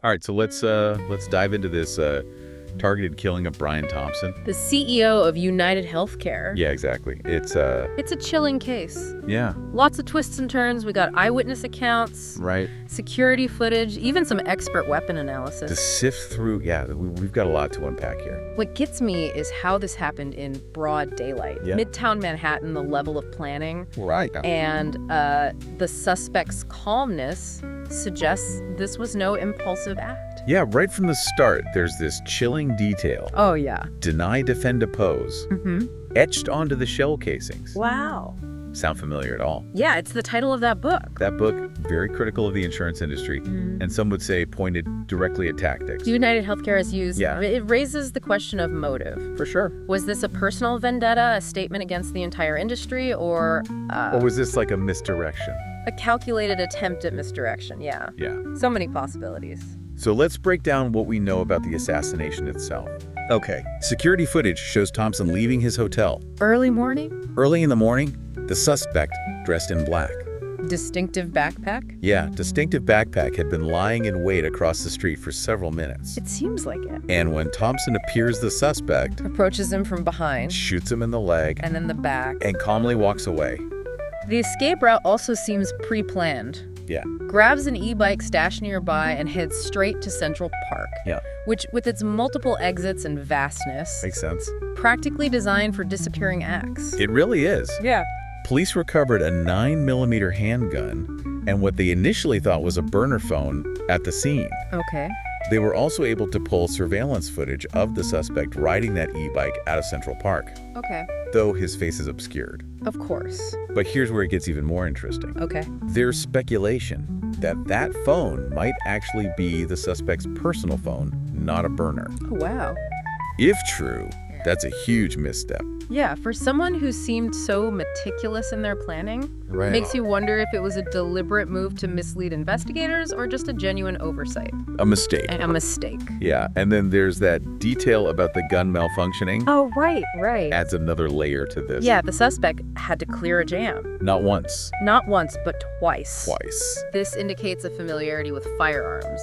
All right, so let's dive into this targeted killing of Brian Thompson. The CEO of United Healthcare. Yeah, exactly. It's a chilling case. yeah, Lots of twists and turns. We got eyewitness accounts, right. security footage, even some expert weapon To analysis. sift through, we've got a lot to unpack here. What gets me is how this happened in broad daylight. Yeah. Midtown Manhattan, the level of planning, Right. and the suspect's calmness suggests this was no impulsive act. Yeah, right from the start, there's this chilling detail. Oh, yeah. Deny, defend, oppose. Etched onto the shell casings. Wow. Sound familiar at all? Yeah, it's the title of that book. That book, very critical of the insurance industry, and some would say pointed directly at tactics. United Healthcare has used. Yeah. It raises the question of motive. For sure. Was this a personal vendetta, a statement against the entire industry, or Or was this like a misdirection? a calculated attempt at misdirection? Yeah. Yeah. So many possibilities. So let's break down what we know about the assassination itself. Okay, security footage shows Thompson leaving his hotel. Early morning? Early in the morning, the suspect, dressed in black. Distinctive backpack? Yeah, distinctive backpack had been lying in wait across the street for several minutes. It seems like it. And when Thompson appears, the suspect Approaches him from behind, shoots him in the leg and then the back. and calmly walks away. The escape route also seems pre-planned. Yeah. Grabs an e-bike stashed nearby and heads straight to Central Park, Yeah. which, with its multiple exits and vastness, Makes sense. practically designed for disappearing acts. It really is. Yeah. Police recovered a 9mm handgun and what they initially thought was a burner phone at the scene. Okay. They were also able to pull surveillance footage of the suspect riding that e-bike out of Central Park, Okay. though his face is obscured. Of course. But here's where it gets even more interesting. Okay. There's speculation that that phone might actually be the suspect's personal phone, not a burner. Oh, wow. If true, that's a huge misstep. Yeah, for someone who seemed so meticulous in their planning, Right. makes you wonder if it was a deliberate move to mislead investigators or just a genuine oversight. A mistake. A mistake. Yeah, and then there's that detail about the gun malfunctioning. Oh, right. Adds another layer to this. Yeah, the suspect had to clear a jam. Not once, Not once, but twice. twice. This indicates a familiarity with firearms,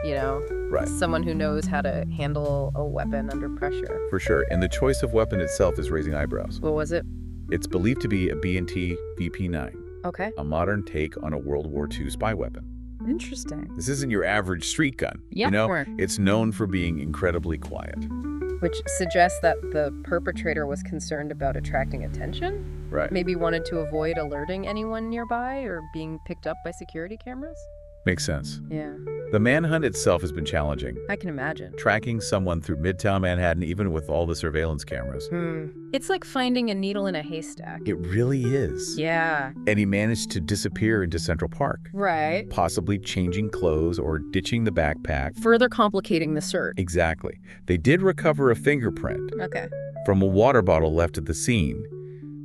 you know? Right. Someone who knows how to handle a weapon under pressure. For sure. And the choice of weapon itself is raising eyebrows. What was it? It's believed to be a B&T VP9, Okay. a modern take on a World War II spy weapon. Interesting. This isn't your average street gun. Yeah, you know, sure. it's known for being incredibly quiet. Which suggests that the perpetrator was concerned about attracting attention? Right. Maybe wanted to avoid alerting anyone nearby or being picked up by security cameras? Makes sense. Yeah, The manhunt itself has been challenging. I can imagine. Tracking someone through Midtown Manhattan, even with all the surveillance cameras. It's like finding a needle in a haystack. It really is. Yeah, And he managed to disappear into Central Park, right. possibly changing clothes or ditching the backpack. Further complicating the search. Exactly. They did recover a fingerprint Okay. from a water bottle left at the scene,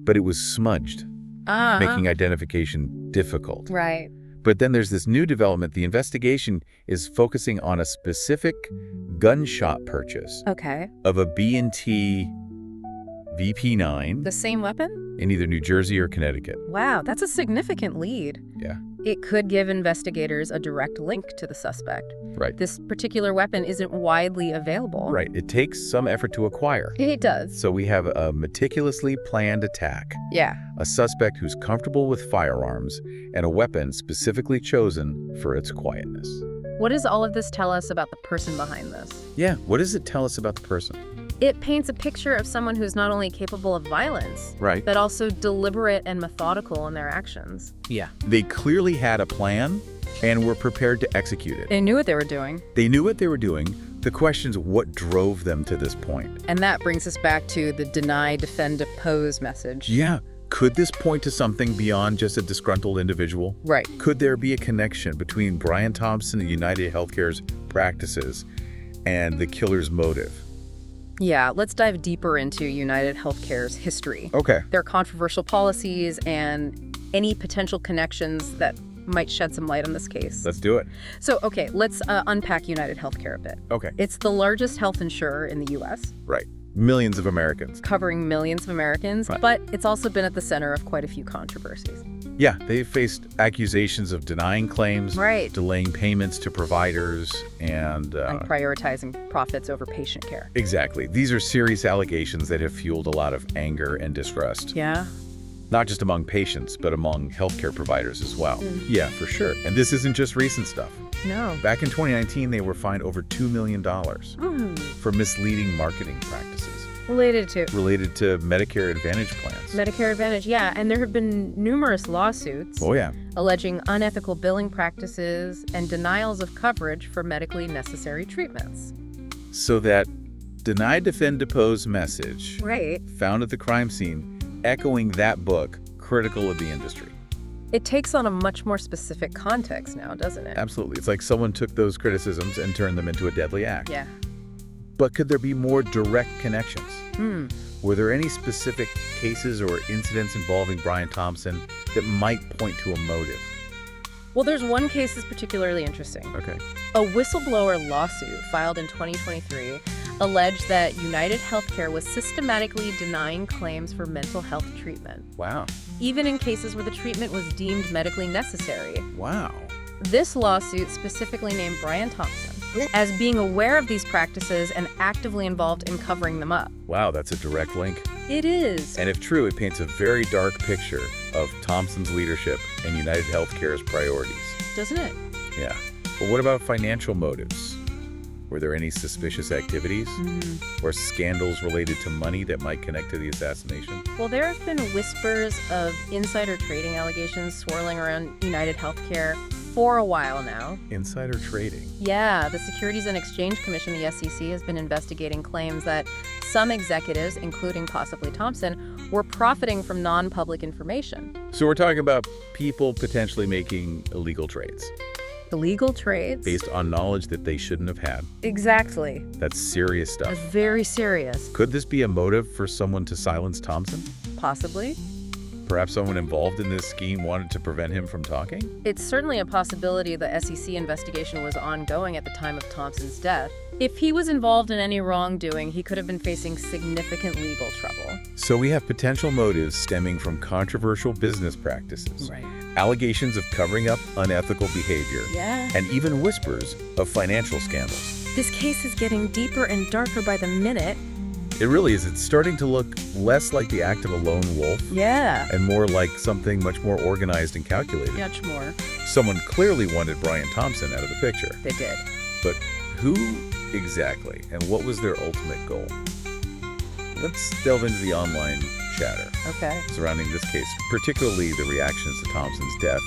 but it was smudged, making identification difficult. Right. But then there's this new development. The investigation is focusing on a specific gunshot purchase Okay. of a B&T VP9 The same weapon? in either New Jersey or Connecticut. Wow, that's a significant lead. Yeah, It could give investigators a direct link to the suspect. right. This particular weapon isn't widely available. Right. It takes some effort to acquire. It does. So we have a meticulously planned attack, Yeah. a suspect who's comfortable with firearms, and a weapon specifically chosen for its quietness. What does all of this tell us about the person behind this? Yeah, what does it tell us about the person? It paints a picture of someone who's not only capable of violence, Right. but also deliberate and methodical in their actions. Yeah. They clearly had a plan and were prepared to execute it. They knew what they were doing. They knew what they were doing. The question's what drove them to this point. And that brings us back to the deny, defend, oppose message. Yeah. Could this point to something beyond just a disgruntled individual? Right. Could there be a connection between Brian Thompson and United Healthcare's practices and the killer's motive? Yeah, let's dive deeper into United Healthcare's history. Okay. Their controversial policies and any potential connections that might shed some light on this case. Let's do it. So, okay, let's unpack United Healthcare a bit. Okay. It's the largest health insurer in the U.S., Right. Millions of Americans. covering millions of Americans, Right. but it's also been at the center of quite a few controversies. Yeah, they faced accusations of denying claims, Right. delaying payments to providers, and Prioritizing profits over patient care. exactly. These are serious allegations that have fueled a lot of anger and distrust. Yeah. Not just among patients, but among healthcare providers as well. Yeah, for sure. And this isn't just recent stuff. No. Back in 2019, they were fined over $2 million for misleading marketing practices Related to related to Medicare Advantage plans. Medicare Advantage, yeah. And there have been numerous lawsuits Oh, yeah. alleging unethical billing practices and denials of coverage for medically necessary treatments. So that deny, defend, depose message Right. found at the crime scene, echoing that book, critical of the industry. It takes on a much more specific context now, doesn't it? Absolutely. It's like someone took those criticisms and turned them into a deadly act. Yeah. But could there be more direct connections? Hmm. Were there any specific cases or incidents involving Brian Thompson that might point to a motive? Well, there's one case that's particularly interesting. Okay. A whistleblower lawsuit filed in 2023 alleged that United Healthcare was systematically denying claims for mental health treatment, Wow. even in cases where the treatment was deemed medically necessary. Wow. This lawsuit specifically named Brian Thompson as being aware of these practices and actively involved in covering them up. Wow, that's a direct link. It is. And if true, it paints a very dark picture of Thompson's leadership and United Healthcare's priorities. Doesn't it? Yeah. But what about financial motives? Were there any suspicious activities or scandals related to money that might connect to the assassination? Well, there have been whispers of insider trading allegations swirling around United Healthcare for a while now. Insider trading. Yeah, the Securities and Exchange Commission, the SEC, has been investigating claims that some executives, including possibly Thompson, were profiting from non-public information. So we're talking about people potentially making illegal trades Illegal trades? based on knowledge that they shouldn't have had. Exactly. That's serious stuff. That's very serious. Could this be a motive for someone to silence Thompson? Possibly. Perhaps someone involved in this scheme wanted to prevent him from talking? It's certainly a possibility the SEC investigation was ongoing at the time of Thompson's death. If he was involved in any wrongdoing, he could have been facing significant legal trouble. So we have potential motives stemming from controversial business practices, Right. allegations of covering up unethical behavior, Yeah. and even whispers of financial scandals. This case is getting deeper and darker by the minute. It really is. It's starting to look less like the act of a lone wolf Yeah. and more like something much more organized and calculated. Much more. Someone clearly wanted Brian Thompson out of the picture. They did. But who exactly, and what was their ultimate goal? Let's delve into the online chatter Okay. surrounding this case, particularly the reactions to Thompson's death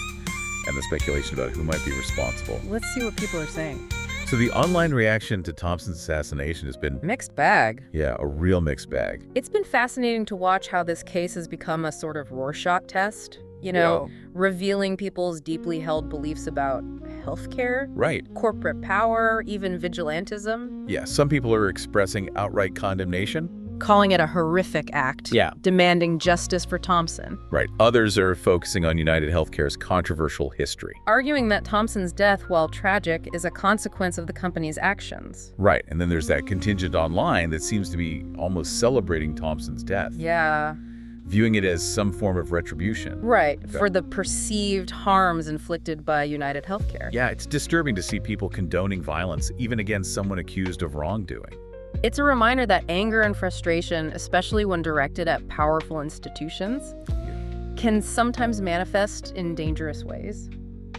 and the speculation about who might be responsible. Let's see what people are saying. So the online reaction to Thompson's assassination has been, Mixed bag. yeah, a real mixed bag. It's been fascinating to watch how this case has become a sort of Rorschach test, you know, revealing people's deeply held beliefs about healthcare, Right. corporate power, even vigilantism. Yeah, some people are expressing outright condemnation. Calling it a horrific act. Yeah. Demanding justice for Thompson. Right. Others are focusing on United Healthcare's controversial history. Arguing that Thompson's death, while tragic, is a consequence of the company's actions. Right. And then there's that contingent online that seems to be almost celebrating Thompson's death, Yeah. viewing it as some form of retribution. Right, Okay. for the perceived harms inflicted by United Healthcare. Yeah, it's disturbing to see people condoning violence, even against someone accused of wrongdoing. It's a reminder that anger and frustration, especially when directed at powerful institutions, can sometimes manifest in dangerous ways.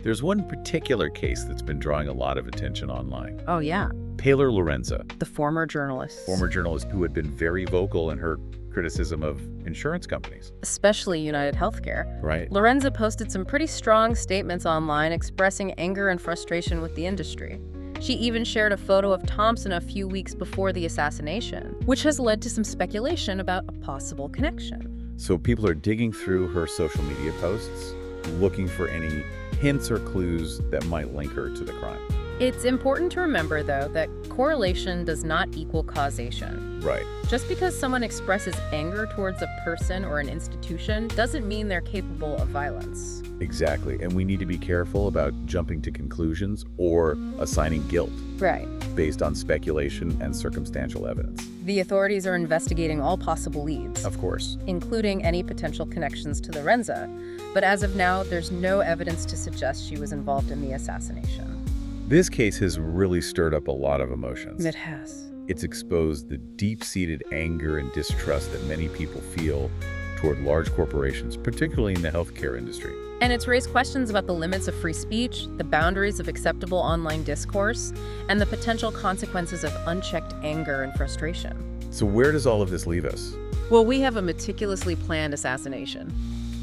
There's one particular case that's been drawing a lot of attention online. Oh, yeah. Paler Lorenza, The former journalist. former journalist who had been very vocal in her criticism of insurance companies. Especially United Healthcare. Right. Lorenza posted some pretty strong statements online expressing anger and frustration with the industry. She even shared a photo of Thompson a few weeks before the assassination, which has led to some speculation about a possible connection. So people are digging through her social media posts, looking for any hints or clues that might link her to the crime. It's important to remember, though, that correlation does not equal causation. Right. Just because someone expresses anger towards a person or an institution doesn't mean they're capable of violence. Exactly. And we need to be careful about jumping to conclusions or assigning guilt Right. based on speculation and circumstantial evidence. The authorities are investigating all possible leads, Of course. including any potential connections to Lorenza. But as of now, there's no evidence to suggest she was involved in the assassination. This case has really stirred up a lot of emotions. It has. It's exposed the deep-seated anger and distrust that many people feel toward large corporations, particularly in the healthcare industry. And it's raised questions about the limits of free speech, the boundaries of acceptable online discourse, and the potential consequences of unchecked anger and frustration. So where does all of this leave us? Well, we have a meticulously planned assassination,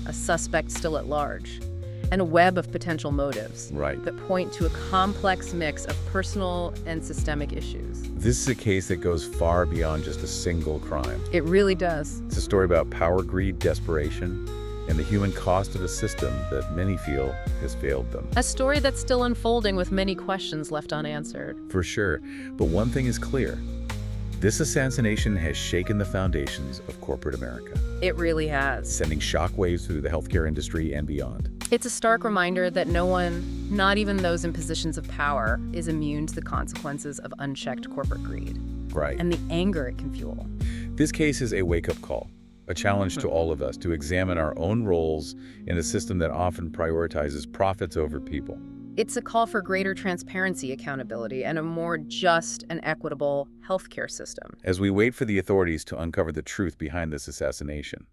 a suspect still at large, and a web of potential motives Right. that point to a complex mix of personal and systemic issues. This is a case that goes far beyond just a single crime. It really does. It's a story about power, greed, desperation, and the human cost of a system that many feel has failed them. A story that's still unfolding with many questions left unanswered. For sure. But one thing is clear. This assassination has shaken the foundations of corporate America, It really has. sending shockwaves through the healthcare industry and beyond. It's a stark reminder that no one, not even those in positions of power, is immune to the consequences of unchecked corporate greed Right. and the anger it can fuel. This case is a wake-up call, a challenge to all of us to examine our own roles in a system that often prioritizes profits over people. It's a call for greater transparency, accountability, and a more just and equitable healthcare system. As we wait for the authorities to uncover the truth behind this assassination,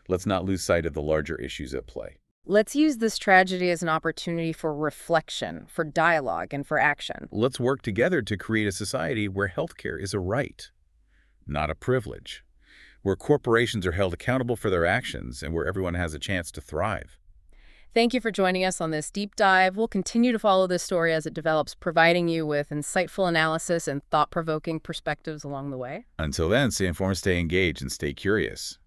let's not lose sight of the larger issues at play. Let's use this tragedy as an opportunity for reflection, for dialogue, and for action. Let's work together to create a society where healthcare is a right, not a privilege, where corporations are held accountable for their actions and where everyone has a chance to thrive. Thank you for joining us on this deep dive. We'll continue to follow this story as it develops, providing you with insightful analysis and thought-provoking perspectives along the way. Until then, stay informed, stay engaged, and stay curious.